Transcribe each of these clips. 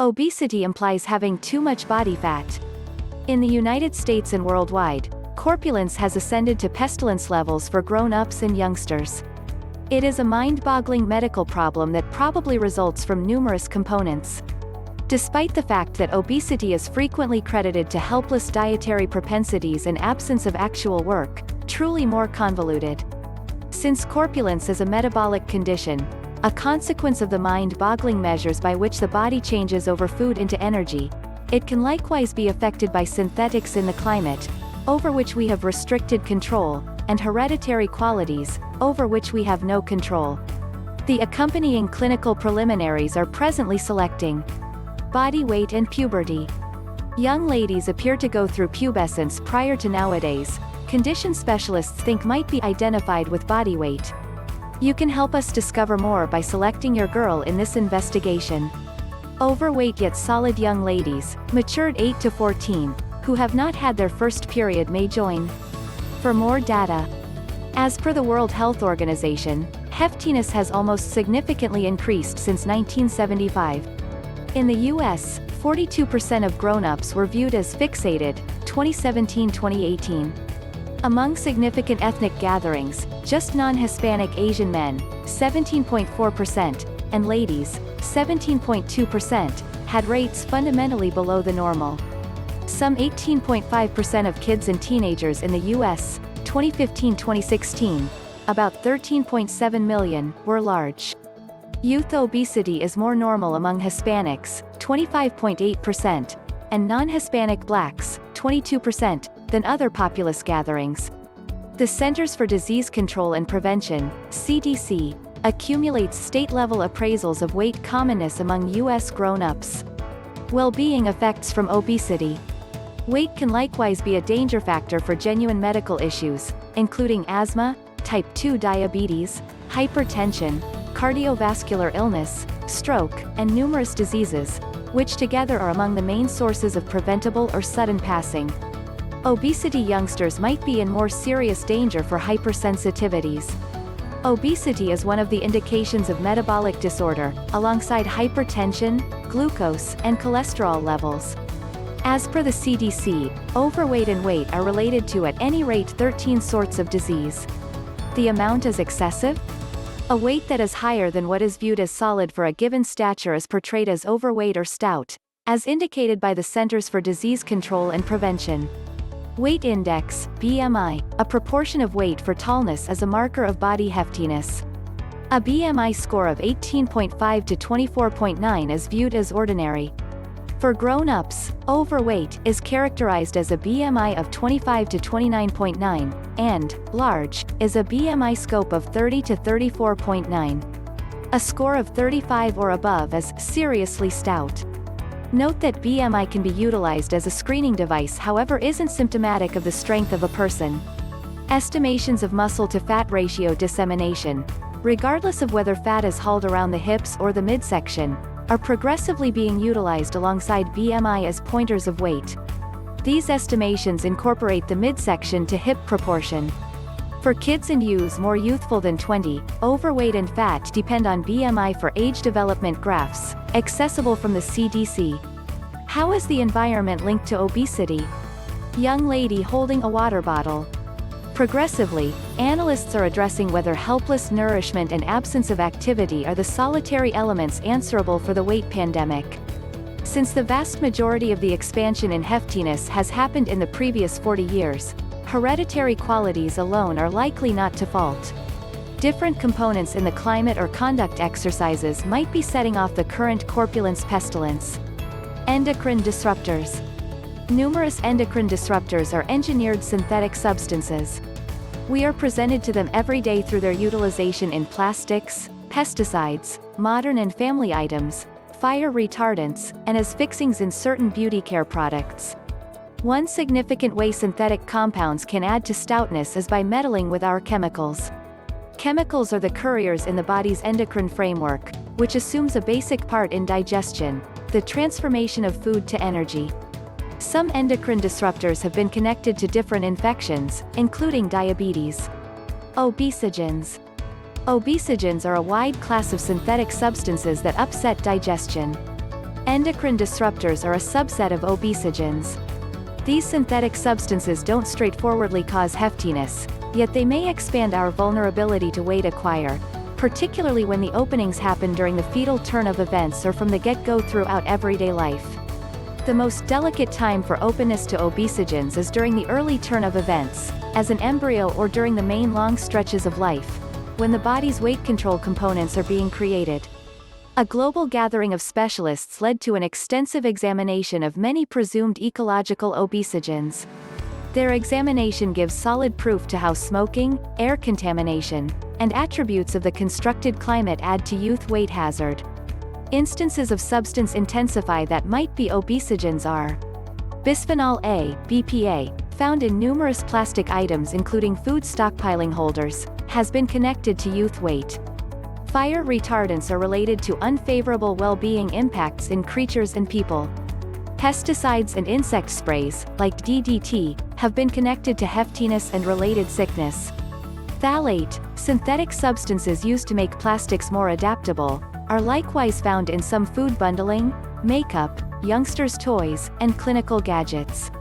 Obesity implies having too much body fat. In the United States and worldwide, corpulence has ascended to pestilence levels for grown-ups and youngsters. It is a mind-boggling medical problem that probably results from numerous components. Despite the fact that obesity is frequently credited to helpless dietary propensities and absence of actual work, truly more convoluted. Since corpulence is a metabolic condition, a consequence of the mind-boggling measures by which the body changes over food into energy, it can likewise be affected by synthetics in the climate, over which we have restricted control, and hereditary qualities, over which we have no control. The accompanying clinical preliminaries are presently selecting body weight and puberty. Young ladies appear to go through pubescence prior to nowadays, condition specialists think might be identified with body weight. You can help us discover more by selecting your girl in this investigation. Overweight yet solid young ladies, matured 8 to 14, who have not had their first period may join. For more data. As per the World Health Organization, heftiness has almost significantly increased since 1975. In the US, 42% of grown-ups were viewed as fixated, 2017-2018. Among significant ethnic gatherings, just non-Hispanic Asian men, 17.4%, and ladies, 17.2%, had rates fundamentally below the normal. Some 18.5% of kids and teenagers in the U.S., 2015-2016, about 13.7 million, were large. Youth obesity is more normal among Hispanics, 25.8%, and non-Hispanic blacks, 22%, than other populace gatherings. The Centers for Disease Control and Prevention, CDC, accumulates state-level appraisals of weight commonness among U.S. grown-ups. Well-being effects from obesity. Weight can likewise be a danger factor for genuine medical issues, including asthma, type 2 diabetes, hypertension, cardiovascular illness, stroke, and numerous diseases, which together are among the main sources of preventable or sudden passing. Obesity youngsters might be in more serious danger for hypersensitivities. Obesity is one of the indications of metabolic disorder, alongside hypertension, glucose, and cholesterol levels. As per the CDC, overweight and weight are related to at any rate 13 sorts of disease. The amount is excessive? A weight that is higher than what is viewed as solid for a given stature is portrayed as overweight or stout, as indicated by the Centers for Disease Control and Prevention. Weight index, BMI, a proportion of weight for tallness is a marker of body heftiness. A BMI score of 18.5 to 24.9 is viewed as ordinary. For grown-ups, overweight is characterized as a BMI of 25 to 29.9, and large is a BMI scope of 30 to 34.9. A score of 35 or above is seriously stout. Note that BMI can be utilized as a screening device, however isn't symptomatic of the strength of a person. Estimations of muscle-to-fat ratio dissemination, regardless of whether fat is hauled around the hips or the midsection, are progressively being utilized alongside BMI as pointers of weight. These estimations incorporate the midsection to hip proportion. For kids and youths more youthful than 20, overweight and fat depend on BMI for age development graphs, accessible from the CDC. How is the environment linked to obesity? Young lady holding a water bottle. Progressively, analysts are addressing whether helpless nourishment and absence of activity are the solitary elements answerable for the weight pandemic. Since the vast majority of the expansion in heftiness has happened in the previous 40 years, hereditary qualities alone are likely not to fault. Different components in the climate or conduct exercises might be setting off the current corpulence pestilence. Endocrine disruptors. Numerous endocrine disruptors are engineered synthetic substances. We are presented to them every day through their utilization in plastics, pesticides, modern and family items, fire retardants, and as fixings in certain beauty care products. One significant way synthetic compounds can add to stoutness is by meddling with our chemicals. Chemicals are the couriers in the body's endocrine framework, which assumes a basic part in digestion, the transformation of food to energy. Some endocrine disruptors have been connected to different infections, including diabetes. Obesogens. Obesogens are a wide class of synthetic substances that upset digestion. Endocrine disruptors are a subset of obesogens. These synthetic substances don't straightforwardly cause heftiness, yet they may expand our vulnerability to weight acquire, particularly when the openings happen during the fetal turn of events or from the get-go throughout everyday life. The most delicate time for openness to obesogens is during the early turn of events, as an embryo or during the main long stretches of life, when the body's weight control components are being created. A global gathering of specialists led to an extensive examination of many presumed ecological obesogens. Their examination gives solid proof to how smoking, air contamination, and attributes of the constructed climate add to youth weight hazard. Instances of substance intensify that might be obesogens are bisphenol A, BPA, found in numerous plastic items including food stockpiling holders, has been connected to youth weight. Fire retardants are related to unfavorable well-being impacts in creatures and people. Pesticides and insect sprays, like DDT, have been connected to heftiness and related sickness. Phthalate, synthetic substances used to make plastics more adaptable, are likewise found in some food bundling, makeup, youngsters' toys, and clinical gadgets.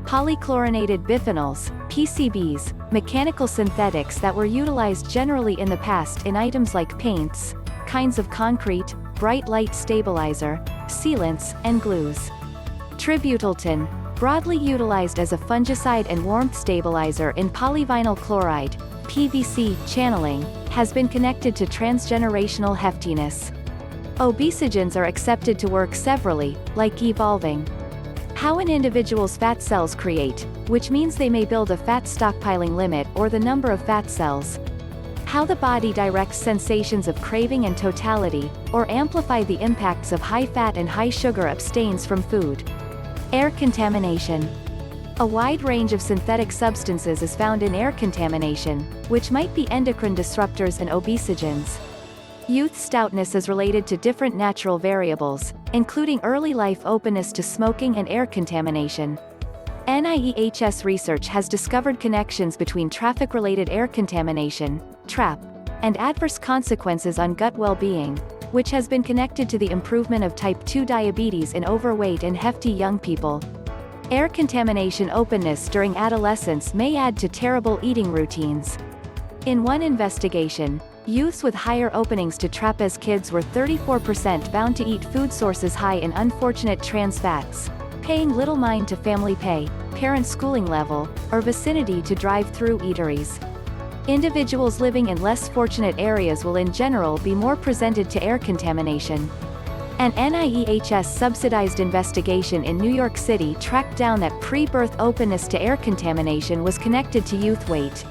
Polychlorinated biphenyls, PCBs, mechanical synthetics that were utilized generally in the past in items like paints, kinds of concrete, bright light stabilizer, sealants, and glues. Tributyltin, broadly utilized as a fungicide and warmth stabilizer in polyvinyl chloride, PVC, channeling, has been connected to transgenerational heftiness. Obesogens are accepted to work severally, like evolving. How an individual's fat cells create, which means they may build a fat stockpiling limit or the number of fat cells. How the body directs sensations of craving and totality, or amplify the impacts of high fat and high sugar abstains from food. Air contamination. A wide range of synthetic substances is found in air contamination, which might be endocrine disruptors and obesogens. Youth stoutness is related to different natural variables, including early life openness to smoking and air contamination. NIEHS research has discovered connections between traffic-related air contamination, TRAP, and adverse consequences on gut well-being, which has been connected to the improvement of type 2 diabetes in overweight and hefty young people. Air contamination openness during adolescence may add to terrible eating routines. In one investigation, youths with higher openings to TRAP as kids were 34% bound to eat food sources high in unfortunate trans fats, paying little mind to family pay, parent schooling level, or vicinity to drive-through eateries. Individuals living in less fortunate areas will in general be more presented to air contamination. An NIEHS-subsidized investigation in New York City tracked down that pre-birth openness to air contamination was connected to youth weight.